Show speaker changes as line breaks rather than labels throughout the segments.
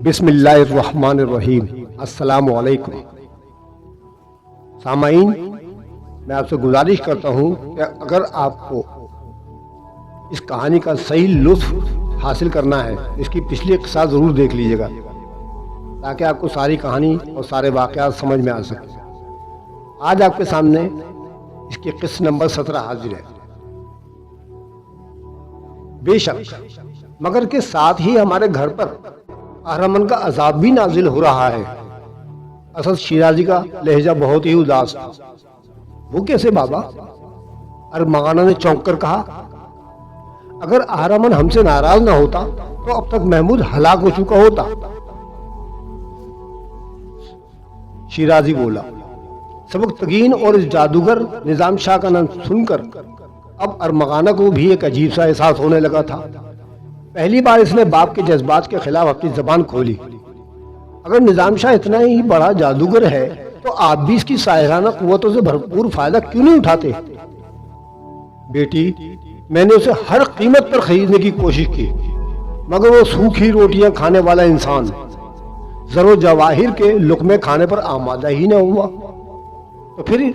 بسم اللہ الرحمن الرحیم۔ السلام علیکم سامعین، میں آپ سے گزارش کرتا ہوں کہ اگر آپ کو اس کہانی کا صحیح لطف حاصل کرنا ہے اس کی پچھلی قصہ ضرور دیکھ لیجیے گا تاکہ آپ کو ساری کہانی اور سارے واقعات سمجھ میں آ سکیں۔ آج آپ کے سامنے اس کی قسط نمبر 17 حاضر ہے۔ بے شک مگر کے ساتھ ہی ہمارے گھر پر اہرمن کا عذاب بھی نازل ہو رہا ہے۔ اسد شیرازی کا لہجہ بہت ہی اداس تھا۔ وہ کیسے بابا؟ ارمغانہ نے چونک کر کہا، اگر اہرمن ہم سے ناراض نہ ہوتا تو اب تک محمود ہلاک ہو چکا ہوتا۔ شیرازی بولا، سبکتگین اور اس جادوگر نظام شاہ کا نام سن کر اب ارمغانہ کو بھی ایک عجیب سا احساس ہونے لگا تھا۔ پہلی بار اس نے باپ کے جذبات کے خلاف اپنی زبان کھولی۔ اگر نظام شاہ اتنا ہی بڑا جادوگر ہے تو آپ بھی اس کی ساحرانہ قوتوں سے بھرپور فائدہ کیوں نہیں اٹھاتے؟ بیٹی، میں نے اسے ہر قیمت پر خریدنے کی کوشش کی مگر وہ سوکھی روٹیاں کھانے والا انسان زر و جواہر کے لقمے کھانے پر آمادہ ہی نہ ہوا، تو پھر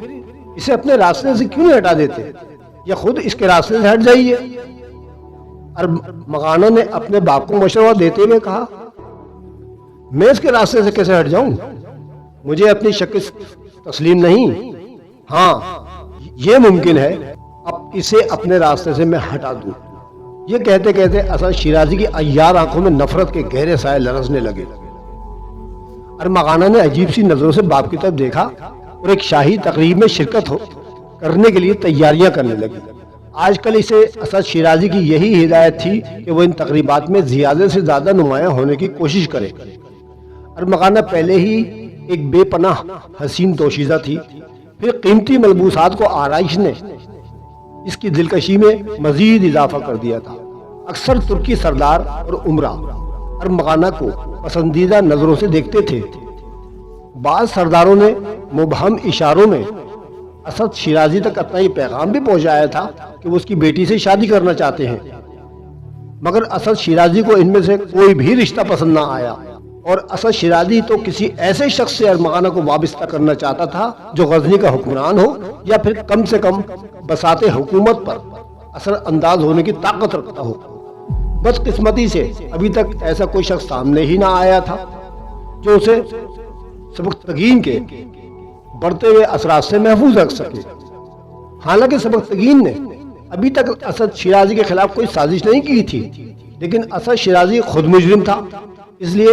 اسے اپنے راستے سے کیوں نہیں ہٹا دیتے یا خود اس کے راستے سے ہٹ جائیے۔ ارمغانہ نے اپنے باپ کو مشورہ دیتے ہوئے کہا، میں اس کے راستے سے کیسے ہٹ جاؤں؟ مجھے اپنی شکل تسلیم نہیں۔ ہاں یہ ممکن ہے، اب اسے اپنے راستے سے میں ہٹا دوں۔ یہ کہتے کہتے اسد شیرازی کی عیار آنکھوں میں نفرت کے گہرے سائے لرزنے لگے۔ ارمغانہ نے عجیب سی نظروں سے باپ کی طرف دیکھا اور ایک شاہی تقریب میں شرکت کرنے کے لیے تیاریاں کرنے لگی۔ آج کل اسے اسد شیرازی کی یہی ہدایت تھی کہ وہ ان تقریبات میں زیادہ سے زیادہ نمایاں ہونے کی کوشش کرے۔ ارمغانہ پہلے ہی ایک بے پناہ حسین دوشیزہ تھی، پھر قیمتی ملبوسات کو آرائش نے اس کی دلکشی میں مزید اضافہ کر دیا تھا۔ اکثر ترکی سردار اور عمرہ ارمغانہ کو پسندیدہ نظروں سے دیکھتے تھے۔ بعض سرداروں نے مبہم اشاروں میں اسد شیرازی تک اپنا یہ پیغام بھی پہنچایا تھا کہ وہ اس کی بیٹی سے شادی کرنا چاہتے ہیں، مگر اسد شیرازی کو ان میں سے کوئی بھی رشتہ پسند نہ آیا، اور اسد شیرازی تو کسی ایسے شخص سے ارمغانہ کو وابستہ کرنا چاہتا تھا جو غزنی کا حکمران ہو یا پھر کم سے کم بساط حکومت پر اثر انداز ہونے کی طاقت رکھتا ہو۔ بدقسمتی سے ابھی تک ایسا کوئی شخص سامنے ہی نہ آیا تھا جو اسے سبکتگین کے بڑھتے ہوئے اثرات سے محفوظ رکھ سکے۔ حالانکہ سبکتگین نے ابھی تک اسد شیرازی کے خلاف کوئی سازش نہیں کی تھی، لیکن اسد شیرازی خود مجرم تھا، اس لیے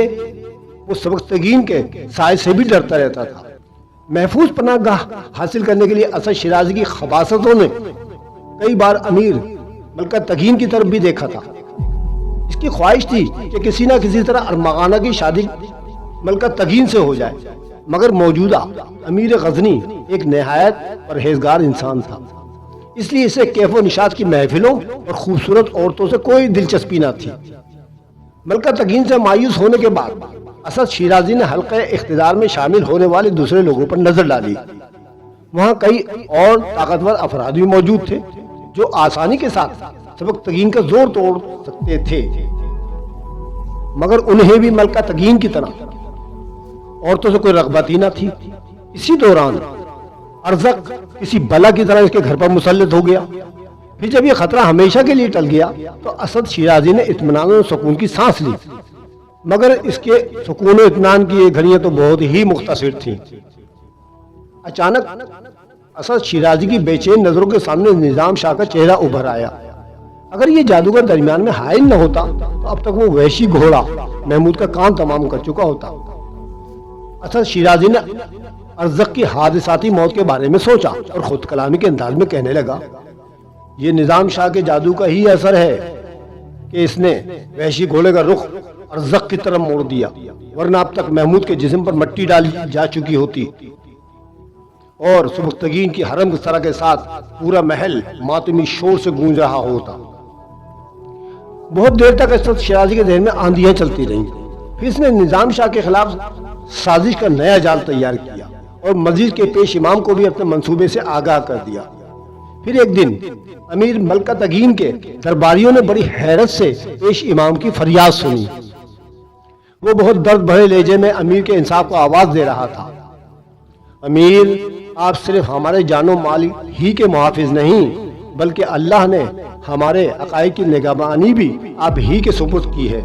وہ سبکتگین کے سائے سے بھی ڈرتا رہتا تھا۔ محفوظ پناہ گاہ حاصل کرنے کے لیے اسد شیرازی کی خباثتوں نے کئی بار امیر ملکہ تگین کی طرف بھی دیکھا تھا۔ اس کی خواہش تھی کہ کسی نہ کسی طرح ارمغانہ کی شادی ملکہ تگین سے ہو جائے، مگر موجودہ امیر غزنی ایک نہایت پرہیزگار انسان تھا، اس لیے اسے کیف و نشاط کی محفلوں اور خوبصورت عورتوں سے کوئی دلچسپی نہ تھی۔ ملکہ تگین سے مایوس ہونے کے بعد اسد شیرازی نے حلقہ اقتدار میں شامل ہونے والے دوسرے لوگوں پر نظر ڈالی۔ وہاں کئی اور طاقتور افراد بھی موجود تھے جو آسانی کے ساتھ سبکتگین کا زور توڑ سکتے تھے، مگر انہیں بھی ملکہ تگین کی طرح عورتوں سے کوئی رغبت ہی نہ تھی۔ اسی دوران ارزق کسی بلا کی طرح اس کے گھر پر مسلط ہو گیا۔ پھر جب یہ خطرہ ہمیشہ کے لیے ٹل گیا تو اسد شیرازی نے اطمینان اور سکون کی سانس لی، مگر اس کے سکون و اطمینان کی یہ گھڑیاں تو بہت ہی مختصر تھیں۔ اچانک اسد شیرازی کی بے چین نظروں کے سامنے نظام شاہ کا چہرہ ابھر آیا۔ اگر یہ جادوگر درمیان میں حائل نہ ہوتا تو اب تک وہ وحشی گھوڑا محمود کا کام تمام کر چکا ہوتا۔ اسد شیرازی نے ارزق کی حادثاتی موت کے بارے میں سوچا اور خود کلامی کے انداز میں کہنے لگا، یہ نظام شاہ کے جادو کا ہی اثر ہے کہ اس نے وحشی گھوڑے کا رخ ارزق کی طرف موڑ دیا، ورنہ اب تک محمود کے جسم پر مٹی ڈالی جا چکی ہوتی اور سبکتگین کی حرم کی طرح کے ساتھ پورا محل ماتمی شور سے گونج رہا ہوتا۔ بہت دیر تک اسد شیرازی کے ذہن میں آندیاں چلتی رہیں، پھر اس نے نظام شاہ کے خلاف سازش کا نیا جال تیار کیا اور مزید کے پیش امام کو بھی اپنے منصوبے سے آگاہ کر دیا۔ پھر ایک دن امیر ملکہ تگین کے درباریوں نے بڑی حیرت سے پیش امام کی فریاد سنی۔ وہ بہت درد بھرے لہجے میں امیر کے انصاف کو آواز دے رہا تھا۔ امیر، آپ صرف ہمارے جان و مال ہی کے محافظ نہیں بلکہ اللہ نے ہمارے عقائد کی نگہبانی بھی آپ ہی کے سپرد کی ہے۔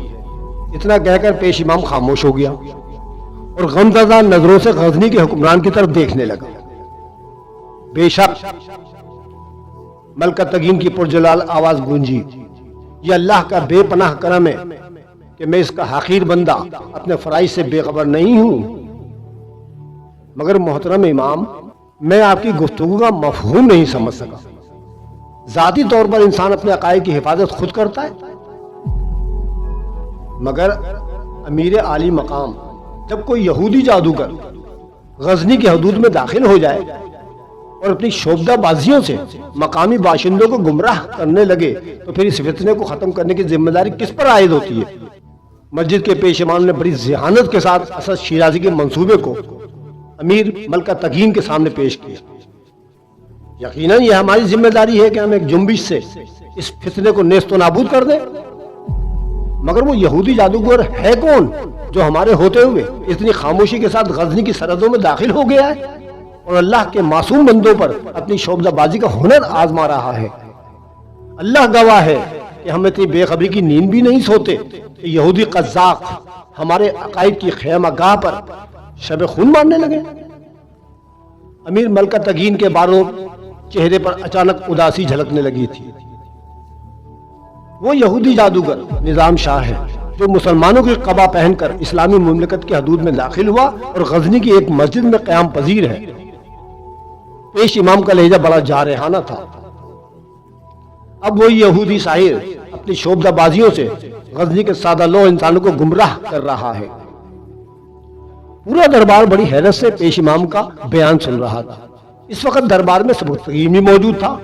اتنا کہہ کر پیش امام خاموش ہو گیا اور غمزدہ نظروں سے غزنی کے حکمران کی طرف دیکھنے لگا۔ بے شک، ملکہ تگین کی پرجلال آواز گونجی، یہ اللہ کا بے پناہ کرم ہے کہ میں اس کا حقیر بندہ اپنے فرائض سے بے خبر نہیں ہوں۔ مگر محترم امام، میں آپ کی گفتگو کا مفہوم نہیں سمجھ سکا۔ ذاتی طور پر انسان اپنے عقائد کی حفاظت خود کرتا ہے، مگر امیر عالی مقام جب کوئی یہودی جادوگر غزنی کی حدود میں داخل ہو جائے اور اپنی شوبدہ بازیوں سے مقامی باشندوں کو گمراہ کرنے لگے تو پھر اس فتنے کو ختم کرنے کی ذمہ داری کس پر عائد ہوتی ہے؟ مسجد کے پیش امام نے بڑی ذہانت کے ساتھ اسد شیرازی کے منصوبے کو امیر ملکہ تگین کے سامنے پیش کیا۔ یقیناً یہ ہماری ذمہ داری ہے کہ ہم ایک جنبش سے اس فتنے کو نیست و نابود کر دیں، مگر وہ یہودی جادوگر ہے کون جو ہمارے ہوتے ہوئے اتنی خاموشی کے ساتھ غزنی کی سرحدوں میں داخل ہو گیا ہے اور اللہ کے معصوم بندوں پر اپنی شوبدہ بازی کا ہنر آزما رہا ہے؟ اللہ گواہ ہے کہ ہم اتنی بے خبری کی نیند بھی نہیں سوتے کہ یہودی قزاق ہمارے عقائد کی خیمہ گاہ پر شب خون مارنے لگے۔ امیر ملکہ تگین کے باروں چہرے پر اچانک اداسی جھلکنے لگی تھی۔ وہ یہودی جادوگر نظام شاہ ہے جو مسلمانوں کی قبا پہن کر اسلامی مملکت کی حدود میں داخل ہوا اور غزنی کی ایک مسجد میں قیام پذیر ہے۔ پیش امام کا لہجہ بڑا جارحانہ تھا۔ اب وہ یہودی ساحر اپنی شوبدہ بازیوں سے غزنی کے سادہ لو انسانوں کو گمراہ کر رہا ہے۔ پورا دربار بڑی حیرت سے پیش امام کا بیان سن رہا تھا۔ اس وقت دربار میں سبکتگین بھی موجود تھا۔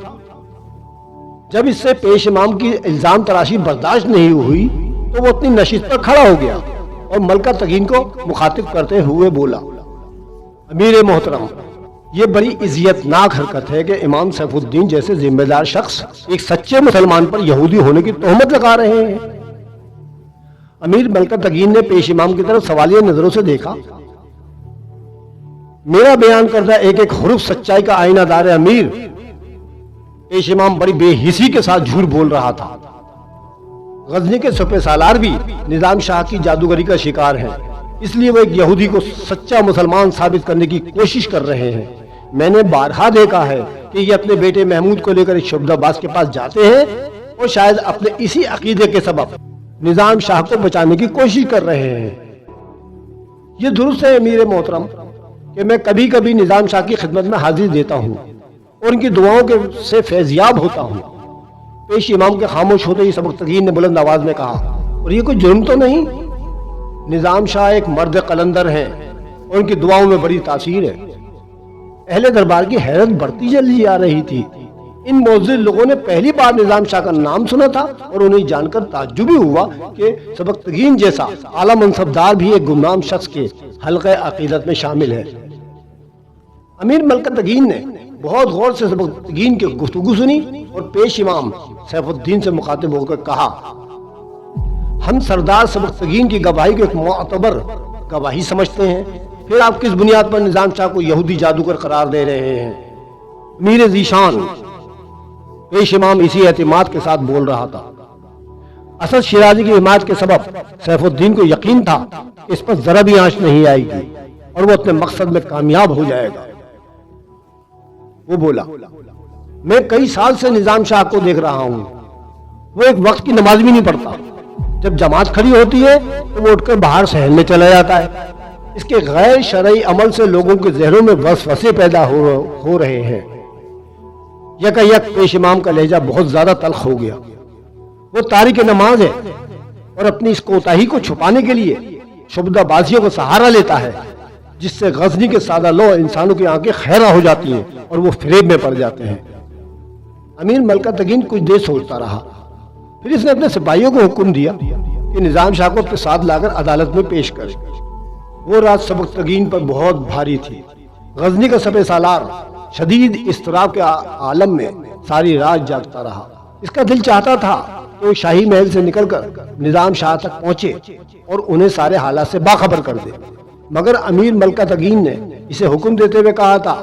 جب اس سے پیش امام کی الزام تراشی برداشت نہیں ہوئی تو وہ اپنی نشست پر کھڑا ہو گیا اور ملکہ تگین کو مخاطب کرتے ہوئے بولا، امیر محترم، یہ بڑی عزت ناک حرکت ہے کہ امام سیف الدین جیسے ذمہ دار شخص ایک سچے مسلمان پر یہودی ہونے کی تہمت لگا رہے ہیں۔ امیر ملکہ تگین نے پیش امام کی طرف سوالیہ نظروں سے دیکھا۔ میرا بیان کردہ ایک ایک حرف سچائی کا آئینہ دار ہے امیر۔ پیش امام بڑی بے حسی کے ساتھ جھوٹ بول رہا تھا۔ غزنی کے سپہ سالار بھی نظام شاہ کی جادوگری کا شکار ہیں، اس لیے وہ ایک یہودی کو سچا مسلمان ثابت کرنے کی کوشش کر رہے ہیں۔ میں نے بارہا دیکھا ہے کہ یہ اپنے بیٹے محمود کو لے کر ایک شوبدہ باز کے پاس جاتے ہیں اور شاید اپنے اسی عقیدے کے سبب نظام شاہ کو بچانے کی کوشش کر رہے ہیں۔ یہ درست ہے امیر محترم کہ میں کبھی کبھی نظام شاہ کی خدمت میں حاضری دیتا ہوں اور ان کی دعاؤں سے فیضیاب ہوتا ہوں۔ پیش امام کے خاموش ہوتے ہی سبکتگین نے بلند آواز میں کہا، اور یہ کوئی جرم تو نہیں؟ نظام شاہ ایک مرد قلندر ہیں اور ان کی دعاؤں میں بڑی تاثیر ہے۔ اہل دربار کی حیرت بڑھتی چلی جا رہی تھی۔ ان معزز لوگوں نے پہلی بار نظام شاہ کا نام سنا تھا اور انہیں جان کر تعجب بھی ہوا کہ سبکتگین جیسا اعلیٰ منصبدار بھی ایک گمنام شخص کے حلقہ عقیدت میں شامل ہے۔ امیر ملکہ تگین نے بہت غور سے سبکتگین کی گفتگو سنی اور پیش امام سیف الدین سے مخاطب ہو کر کہا، ہم سردار سبکتگین کی گواہی کو ایک معتبر گواہی سمجھتے ہیں، پھر آپ کس بنیاد پر نظام شاہ کو یہودی جادوگر قرار دے رہے ہیں؟ امیر ذیشان، پیش امام اسی اعتماد کے ساتھ بول رہا تھا۔ اسد شیرازی کی حمایت کے سبب سیف الدین کو یقین تھا کہ اس پر ذرا بھی آنچ نہیں آئے گی اور وہ اپنے مقصد میں کامیاب ہو جائے گا۔ وہ بولا، میں کئی سال سے نظام شاہ کو دیکھ رہا ہوں، وہ ایک وقت کی نماز بھی نہیں پڑھتا۔ جب جماعت کھڑی ہوتی ہے تو وہ اٹھ کر باہر شہر میں چلا جاتا ہے۔ اس کے غیر شرعی عمل سے لوگوں کے ذہنوں میں وسوسے پیدا ہو رہے ہیں۔ یک پیش امام کا لہجہ بہت زیادہ تلخ ہو گیا۔ وہ تارک نماز ہے اور اپنی اس کوتاہی کو چھپانے کے لیے شوبدہ بازیوں کا سہارا لیتا ہے، جس سے غزنی کے سادہ لو انسانوں کی آنکھیں خیرہ ہو جاتی ہیں اور وہ فریب میں پڑ جاتے ہیں۔ امیر ملکہ تگین کچھ دیر سوچتا رہا، پھر اس نے اپنے سپاہیوں کو حکم دیا کہ نظام شاہ کو اپنے ساتھ لا کر عدالت میں پیش کرے۔ وہ رات سبکتگین پر بہت بھاری تھی۔ غزنی کا سپہ سالار شدید اضطراب کے عالم میں ساری رات جاگتا رہا۔ اس کا دل چاہتا تھا تو شاہی محل سے نکل کر نظام شاہ تک پہنچے اور انہیں سارے حالات سے باخبر کر دے، مگر امیر ملکہ تگین نے اسے حکم دیتے ہوئے کہا تھا،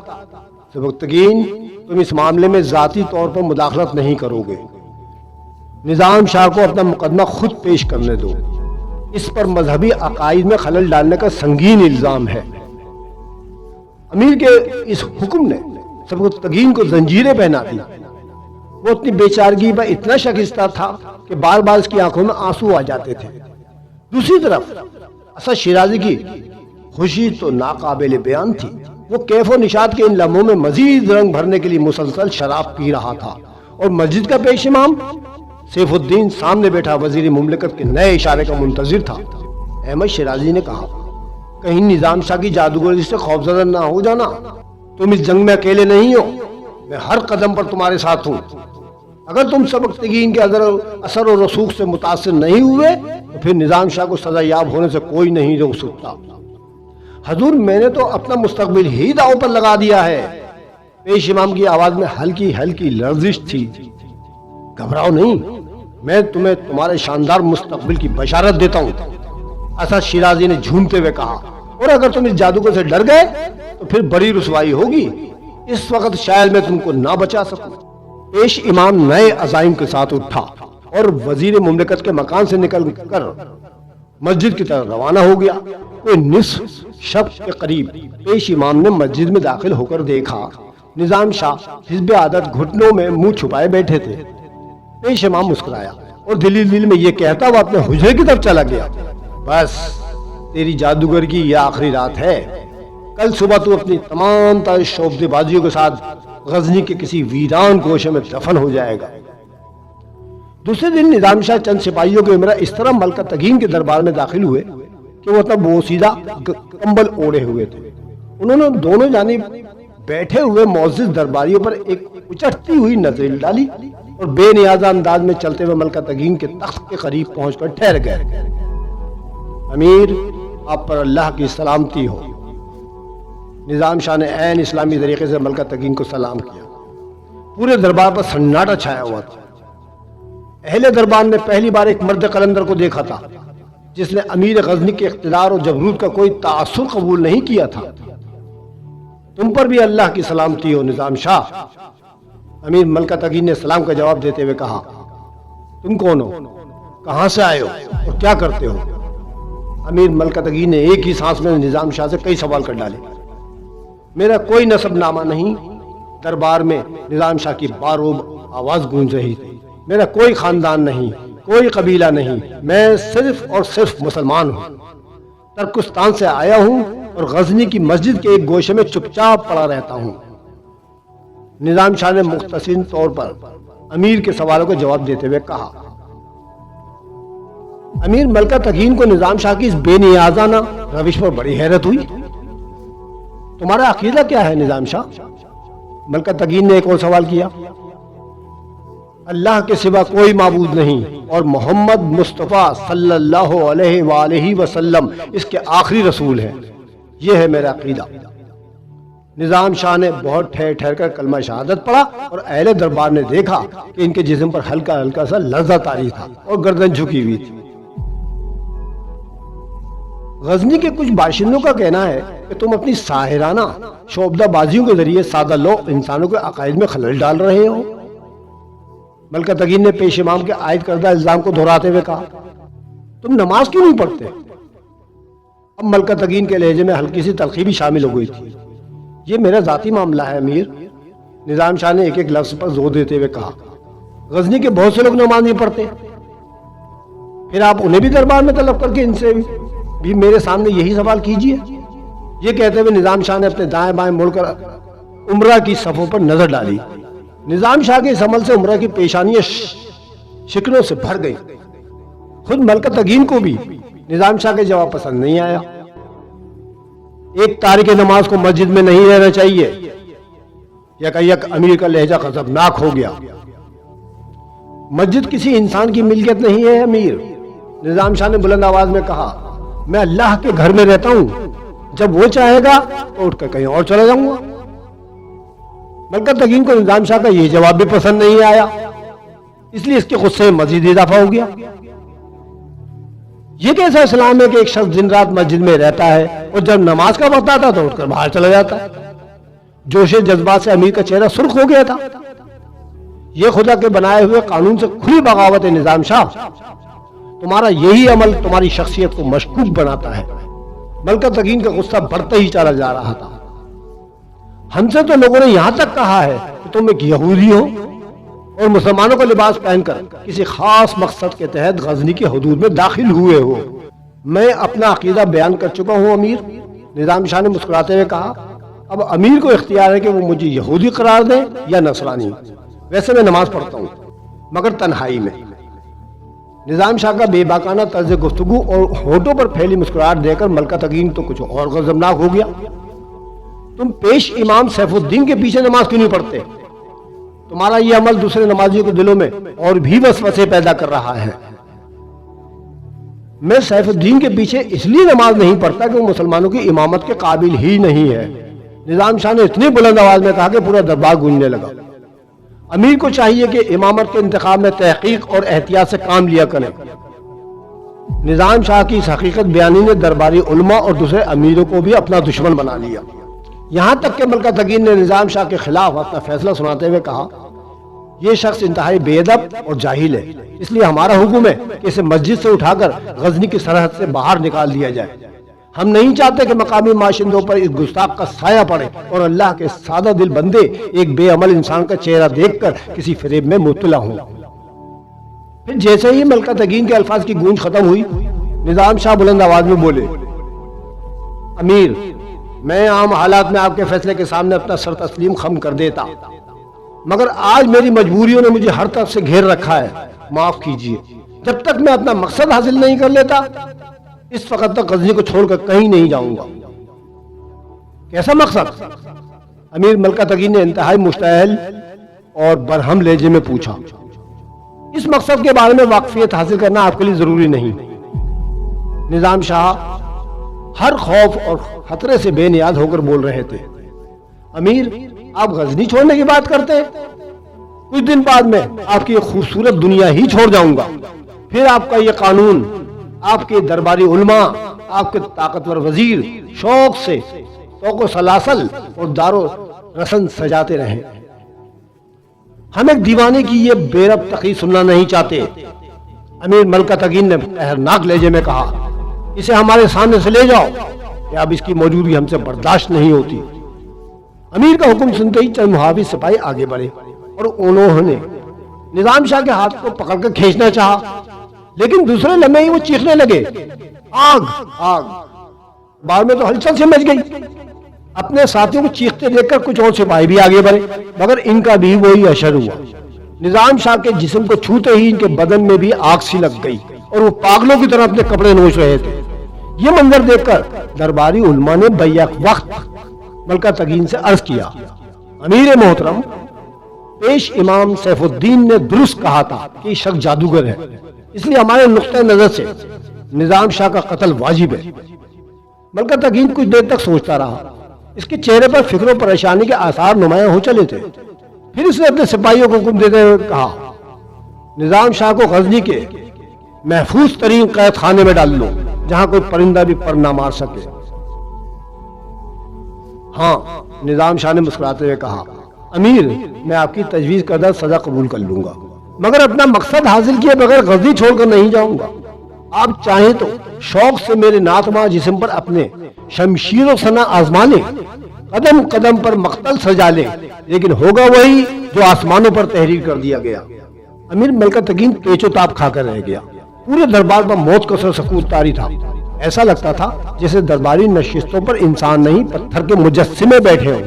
سبکتگین تم اس معاملے میں ذاتی طور پر مداخلت نہیں کرو گے، نظام شاہ کو اپنا مقدمہ خود پیش کرنے دو، اس پر مذہبی عقائد میں خلل ڈالنے کا سنگین الزام ہے۔ امیر کے اس حکم نے سبکتگین کو زنجیریں پہنا دی۔ وہ اپنی بیچارگی پر اتنا شکستہ تھا کہ بار بار اس کی آنکھوں میں آنسو آ جاتے تھے۔ دوسری طرف اسد شیرازی کی خوشی تو ناقابل بیان تھی۔ وہ کیف و نشاط کے ان لمحوں میں مزید رنگ بھرنے کے لیے مسلسل شراب پی رہا تھا، اور مسجد کا پیش امام سیف الدین سامنے بیٹھا وزیر مملکت کے نئے اشارے کا منتظر تھا۔ احمد شیرازی نے کہا، کہیں نظام شاہ کی جادوگری سے خوفزدہ نہ ہو جانا، تم اس جنگ میں اکیلے نہیں ہو، میں ہر قدم پر تمہارے ساتھ ہوں۔ اگر تم سبکتگین کے اثر و رسوخ سے متاثر نہیں ہوئے تو پھر نظام شاہ کو سزا یاب ہونے سے کوئی نہیں روک سکتا۔ حضور میں نے تو اپنا مستقبل ہی داؤ پر لگا دیا ہے۔ پیش امام کی آواز میں ہلکی ہلکی لرزش تھی۔ گھبراؤ نہیں، میں تمہیں تمہارے شاندار مستقبل کی بشارت دیتا ہوں، اسد شیرازی نے جھومتے ہوئے کہا، اور اگر تم اس جادوگر سے ڈر گئے تو پھر بڑی رسوائی ہوگی۔ اس وقت شاید میں تم کو نہ بچا سکوں۔ پیش امام نئے عزائم کے ساتھ اٹھا اور وزیر مملکت کے مکان سے نکل کر مسجد کی طرف روانہ ہو گیا۔ کوئی نصف شب کے قریب پیش امام نے مسجد میں داخل ہو کر دیکھا نظام شاہ حزب عادت گھٹنوں میں منہ چھپائے بیٹھے تھے۔ پیش امام مسکرایا اور دل میں یہ کہتا وہ اپنے حجرے کی طرف چلا گیا، بس تیری جادوگر کی یہ آخری رات ہے، کل صبح تو اپنی تمام تر شعبدے بازیوں کے ساتھ غزنی کے کسی ویران گوشے میں دفن ہو جائے گا۔ دوسرے دن نظام شاہ چند سپاہیوں کے ہمراہ اس طرح ملکہ تگین کے دربار میں داخل ہوئے کہ وہ تب بوسیدہ کمبل اوڑے ہوئے تھے۔ انہوں نے دونوں جانب بیٹھے ہوئے معزز درباریوں پر ایک اچٹتی ہوئی نظر ڈالی اور بے نیازہ انداز میں چلتے ہوئے ملکہ تگین کے تخت کے قریب پہنچ کر ٹھہر گئے۔ امیر، آپ پر اللہ کی سلامتی ہو۔ نظام شاہ نے عین اسلامی طریقے سے ملکہ تگین کو سلام کیا۔ پورے دربار پر سناٹا چھایا ہوا تھا۔ اہل دربار نے پہلی بار ایک مرد قلندر کو دیکھا تھا جس نے امیر غزنی کے اقتدار اور جبروت کا کوئی تعصب قبول نہیں کیا تھا۔ تم پر بھی اللہ کی سلامتی ہو نظام شاہ۔ امیر ملکہ تگین نے سلام کا جواب دیتے ہوئے کہا، تم کون ہو، کہاں سے آئے ہو اور کیا کرتے ہو؟ امیر ملکہ تگین نے ایک ہی سانس میں نظام شاہ سے کئی سوال کر ڈالے۔ میرا کوئی نسب نامہ نہیں۔ دربار میں نظام شاہ کی باروب آواز گونج رہی تھی۔ میرا کوئی خاندان نہیں، کوئی قبیلہ نہیں، میں صرف اور صرف مسلمان ہوں۔ ترکستان سے آیا ہوں اور غزنی کی مسجد کے ایک گوشے میں چپ چاپ پڑا رہتا ہوں۔ نظام شاہ نے مختصر طور پر امیر کے سوالوں کا جواب دیتے ہوئے کہا۔ امیر ملکہ تگین کو نظام شاہ کی اس بے نیازانہ روش پر بڑی حیرت ہوئی۔ تمہارا عقیدہ کیا ہے نظام شاہ؟ ملکہ تگین نے ایک اور سوال کیا۔ اللہ کے سوا کوئی معبود نہیں اور محمد مصطفیٰ صلی اللہ علیہ وآلہ وسلم اس کے آخری رسول ہیں، یہ ہے میرا عقیدہ۔ نظام شاہ نے بہت ٹھہر ٹھہر کر کلمہ شہادت پڑھا اور اہل دربار نے دیکھا کہ ان کے جسم پر ہلکا ہلکا سا لرزہ طاری تھا اور گردن جھکی ہوئی تھی۔ غزنی کے کچھ باشندوں کا کہنا ہے کہ تم اپنی ساحرانہ شعبدہ بازیوں کے ذریعے سادہ لوگ انسانوں کے عقائد میں خلل ڈال رہے ہو۔ ملکہ تگین نے پیش امام کے عائد کردہ الزام کو دہراتے ہوئے کہا، تم نماز کیوں نہیں پڑھتے؟ اب ملکہ تگین کے لہجے میں ہلکی سی تلخی بھی شامل ہو گئی تھی۔ یہ میرا ذاتی معاملہ ہے امیر، نظام شاہ نے ایک ایک لفظ پر زور دیتے ہوئے کہا۔ غزنی کے بہت سے لوگ نماز نہیں پڑھتے، پھر آپ انہیں بھی دربار میں طلب کر کے ان سے بھی میرے سامنے یہی سوال کیجئے۔ یہ کہتے ہوئے نظام شاہ نے اپنے دائیں بائیں مڑ کر عمرہ کی صفوں پر نظر ڈالی۔ نظام شاہ کے اس عمل سے عمرہ کی پیشانیاں شکنوں سے بھر گئی۔ خود ملکہ تگین کو بھی نظام شاہ کے جواب پسند نہیں آیا۔ ایک تارک نماز کو مسجد میں نہیں رہنا چاہیے۔ یک امیر کا لہجہ غضبناک ہو گیا۔ مسجد کسی انسان کی ملکیت نہیں ہے امیر، نظام شاہ نے بلند آواز میں کہا۔ میں اللہ کے گھر میں رہتا ہوں، جب وہ چاہے گا تو اٹھ کر کہیں اور چلا جاؤں گا۔ ملکہ تگین کو نظام شاہ کا یہ جواب بھی پسند نہیں آیا۔ اس لیے اس کے غصے میں مزید اضافہ ہو گیا۔ یہ کیسا اسلام ہے کہ ایک شخص دن رات مسجد میں رہتا ہے اور جب نماز کا وقت آتا تو اٹھ کر باہر چلا جاتا ہے؟ جوش جذبات سے امیر کا چہرہ سرخ ہو گیا تھا۔ یہ خدا کے بنائے ہوئے قانون سے کھلی بغاوت ہے نظام شاہ، تمہارا یہی عمل تمہاری شخصیت کو مشکوک بناتا ہے۔ ملکہ تگین کا غصہ بڑھتا ہی چلا جا رہا تھا۔ ہم سے تو لوگوں نے یہاں تک کہا ہے کہ تم ایک یہودی ہو اور مسلمانوں کا لباس پہن کر کسی خاص مقصد کے تحت غزنی کی حدود میں داخل ہوئے ہو۔ میں اپنا عقیدہ بیان کر چکا ہوں امیر، نظام شاہ نے مسکراتے ہوئے کہا۔ اب امیر کو اختیار ہے کہ وہ مجھے یہودی قرار دیں یا نصرانی۔ ویسے میں نماز پڑھتا ہوں مگر تنہائی میں۔ نظام شاہ کا بے باکانہ طرز گفتگو اور ہونٹوں پر پھیلی مسکراہٹ دے کر ملکہ تگین تو کچھ اور غضبناک ہو گیا۔ تم پیش امام سیف الدین کے پیچھے نماز کیوں نہیں پڑھتے؟ تمہارا یہ عمل دوسرے نمازیوں کے دلوں میں اور بھی وسوسے پیدا کر رہا ہے۔ میں سیف الدین کے پیچھے اس لیے نماز نہیں پڑھتا کہ وہ مسلمانوں کی امامت کے قابل ہی نہیں ہے۔ نظام شاہ نے اتنی بلند آواز میں کہا کہ پورا دربار گونجنے لگا۔ امیر کو چاہیے کہ امامت کے انتخاب میں تحقیق اور احتیاط سے کام لیا کریں۔ نظام شاہ کی اس حقیقت بیانی نے درباری علماء اور دوسرے امیروں کو بھی اپنا دشمن بنا لیا۔ یہاں تک کہ ملکہ تگین نے نظام شاہ کے خلاف اپنا فیصلہ سناتے ہوئے کہا، یہ شخص انتہائی بے ادب اور جاہل ہے، اس لیے ہمارا حکم ہے کہ اسے مسجد سے اٹھا کر غزنی کی سرحد سے باہر نکال دیا جائے۔ ہم نہیں چاہتے کہ مقامی باشندوں پر اس گستاخ کا سایہ پڑے اور اللہ کے سادہ دل بندے ایک بے عمل انسان کا چہرہ دیکھ کر کسی فریب میں مبتلا ہوں۔ پھر جیسے ہی ملکہ تگین کے الفاظ کی گونج ختم ہوئی، نظام شاہ بلند آواز میں بولے، امیر، میں عام حالات میں آپ کے فیصلے کے سامنے اپنا سر تسلیم خم کر دیتا، مگر آج میری مجبوریوں نے مجھے ہر طرف سے گھیر رکھا ہے، معاف کیجیے۔ جب تک میں اپنا مقصد حاصل نہیں کر لیتا اس وقت تک غزنی کو چھوڑ کر کہیں نہیں جاؤں گا۔ کیسا مقصد؟ امیر ملکہ تگین نے انتہائی مشتعل اور برہم لہجے میں پوچھا۔ اس مقصد کے بارے میں واقفیت حاصل کرنا آپ کے لیے ضروری نہیں۔ نظام شاہ ہر خوف اور خطرے سے بے نیاز ہو کر بول رہے تھے، امیر، آپ غزنی چھوڑنے کی بات کرتے ہیں؟ کچھ دن بعد میں آپ کی خوبصورت دنیا ہی چھوڑ جاؤں گا، پھر آپ کا یہ قانون، آپ کے درباری علماء، آپ کے طاقتور وزیر شوق سے توق و سلاسل اور دار و رسن سجاتے رہیں۔ ہم ایک دیوانے کی یہ بے رب تقریر سننا نہیں چاہتے۔ امیر ملکہ تگین نے قہرناک لہجے میں کہا، اسے ہمارے سامنے سے لے جاؤ کہ اب اس کی موجودگی ہم سے برداشت نہیں ہوتی۔ امیر کا حکم سنتے ہی چند محافظ سپاہی آگے بڑھے اور انہوں نے نظام شاہ کے ہاتھ کو پکڑ کر کھینچنا چاہا، لیکن دوسرے لمحے ہی وہ چیخنے لگے، آگ آگ! بعد میں تو ہلچل سے مچ گئی۔ اپنے ساتھیوں کو چیختے دیکھ کر کچھ اور سپاہی بھی آگے بڑھے، مگر ان کا بھی وہی اثر ہوا۔ نظام شاہ کے جسم کو چھوتے ہی ان کے بدن میں بھی آگ سی لگ گئی اور وہ پاگلوں کی طرح اپنے کپڑے نوچ رہے تھے۔ یہ منظر دیکھ کر درباری علماء نے بیک وقت ملکہ تگین سے عرض کیا، امیر محترم، پیش امام سیف الدین نے درست کہا تھا کہ یہ شخص جادوگر ہے، اس لیے ہمارے نقطہ نظر سے نظام شاہ کا قتل واجب ہے۔ ملکہ تگین کچھ دیر تک سوچتا رہا، اس کے چہرے پر فکر و پریشانی کے آثار نمایاں ہو چلے تھے۔ پھر اس نے اپنے سپاہیوں کو حکم دیتے ہوئے کہا، نظام شاہ کو غزنی کے محفوظ ترین قید خانے میں ڈال لو جہاں کوئی پرندہ بھی پر نہ مار سکے۔ ہاں، نظام شاہ نے مسکراتے ہوئے کہا، امیر، میں آپ کی تجویز کردہ سزا قبول کر لوں گا، مگر اپنا مقصد حاصل کیے بغیر غزنی چھوڑ کر نہیں جاؤں گا۔ آپ چاہیں تو شوق سے میرے ناتما جسم پر اپنے شمشیر و سنا آزما لیں، قدم قدم پر مقتل سجا لیں، لیکن ہوگا وہی جو آسمانوں پر تحریر کر دیا گیا۔ امیر ملکہ تگین پیچ و تاب کھا کر رہ گیا۔ پورے دربار پر موت کا سکوت طاری تھا۔ ایسا لگتا تھا جیسے درباری نشستوں پر انسان نہیں پتھر کے مجسمے بیٹھے ہوں۔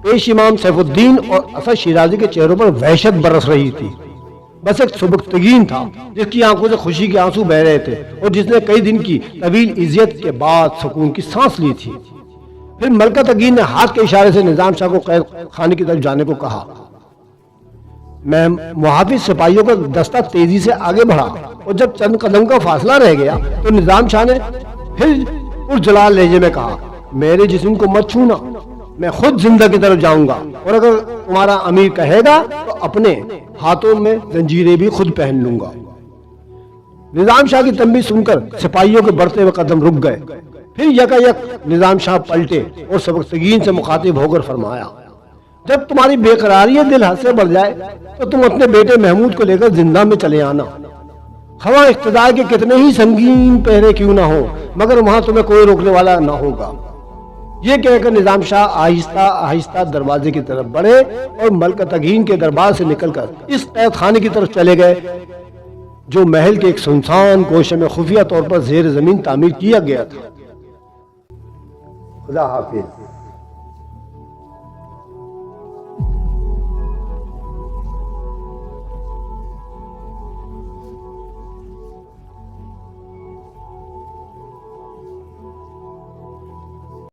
پیش امام سیف الدین اور اسد شیرازی کے چہروں پر وحشت برس رہی تھی۔ بس ایک سبکتگین تھا جس کی آنکھوں سے خوشی کے آنسو بہ رہے تھے اور جس نے کئی دن کی طویل عزت کے بعد سکون کی سانس لی تھی۔ پھر ملکہ تگین نے ہاتھ کے اشارے سے نظام شاہ کو قید خانے کی طرف جانے کو کہا۔ میں محافظ سپاہیوں کا دستہ تیزی سے آگے بڑھا اور جب چند قدم کا فاصلہ رہ گیا تو نظام شاہ نے پھر پرجلال لہجے میں کہا، میرے جسم کو مت چھونا، میں خود زندہ کی طرف جاؤں گا، اور اگر تمہارا امیر کہے گا تو اپنے ہاتھوں میں زنجیریں بھی خود پہن لوں گا۔ نظام شاہ کی تنبیہ سن کر سپاہیوں کے بڑھتے ہوئے قدم رک گئے۔ پھر یکایک نظام شاہ پلٹے اور سبکتگین سے مخاطب ہو کر فرمایا، جب تمہاری بے قراری دل حد سے بڑھ جائے تو تم اپنے بیٹے محمود کو لے کر زندہ میں چلے آنا۔ خواہ اقتدار کے کتنے ہی سنگین پہرے کیوں نہ ہو، مگر وہاں تمہیں کوئی روکنے والا نہ ہوگا۔ یہ کہہ کر نظام شاہ آہستہ آہستہ دروازے کی طرف بڑھے اور ملکتگین کے دربار سے نکل کر اس قید خانے کی طرف چلے گئے جو محل کے ایک سنسان گوشے میں خفیہ طور پر زیر زمین تعمیر کیا گیا تھا۔ خدا حافظ۔